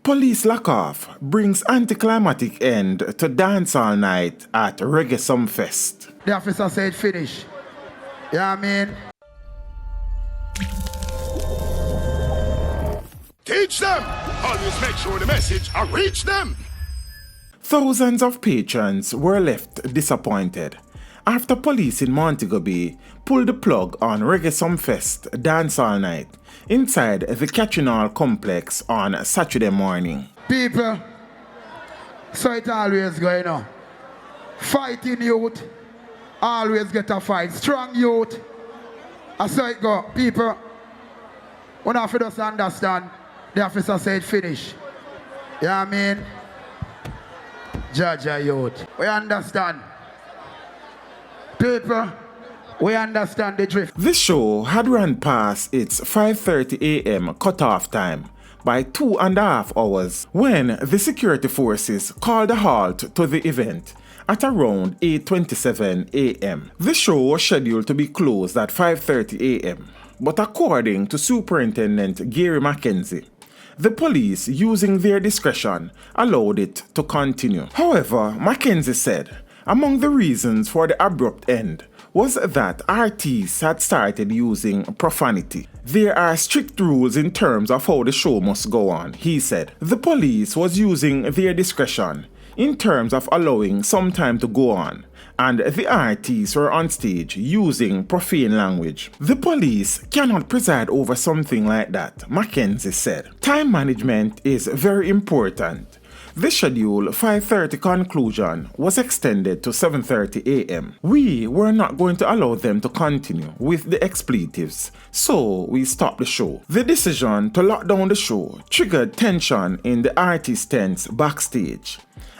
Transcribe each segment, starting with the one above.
Police lock-off brings anticlimactic end to Dancehall Night at Reggae Sumfest. The officer said finish. You know what I mean? Teach them! Always make sure the message will reach them! Thousands of patrons were left disappointed after police in Montego pulled the plug on Reggae Sumfest Dancehall Night inside the Catching All complex on Saturday morning. People, so it always going on. Fighting youth, always get a fight. Strong youth, I saw it go. People, when I just understand, the officer said finish. You know what I mean? Judge youth. We understand. People, we understand the drift. The show had run past its 5:30 a.m. cutoff time by 2.5 hours when the security forces called a halt to the event at around 8:27 a.m. The show was scheduled to be closed at 5:30 a.m. but according to Superintendent Gary Mackenzie, the police, using their discretion, allowed it to continue. However, Mackenzie said among the reasons for the abrupt end was that artists had started using profanity. There are strict rules in terms of how the show must go on, he said. The police was using their discretion in terms of allowing some time to go on, and the artists were on stage using profane language. The police cannot preside over something like that, Mackenzie said. Time management is very important. The scheduled 5:30 conclusion was extended to 7:30 a.m. We were not going to allow them to continue with the expletives, so we stopped the show. The decision to lock down the show triggered tension in the artist tents backstage,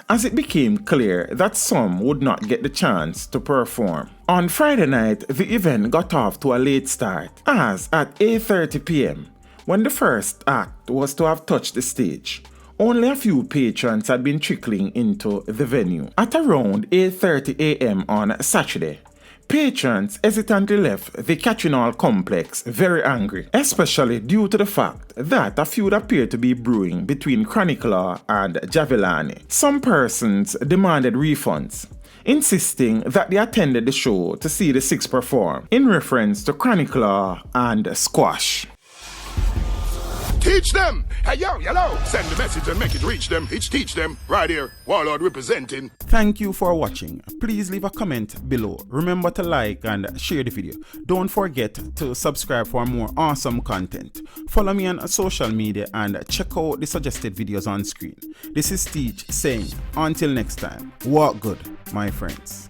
as it became clear that some would not get the chance to perform. On Friday night, the event got off to a late start, as at 8:30 p.m., when the first act was to have touched the stage, only a few patrons had been trickling into the venue. At around 8:30 a.m. on Saturday, patrons hesitantly left the Catching All complex very angry, especially due to the fact that a feud appeared to be brewing between Chronic Law and Javelani. Some persons demanded refunds, insisting that they attended the show to see the Six perform, in reference to Chronic Law and Squash. Teach them! Hey, yo, hello! Send the message and make it reach them. It's teach them. Right here, Warlord representing. Thank you for watching. Please leave a comment below. Remember to like and share the video. Don't forget to subscribe for more awesome content. Follow me on social media and check out the suggested videos on screen. This is Teach saying, until next time, walk good, my friends.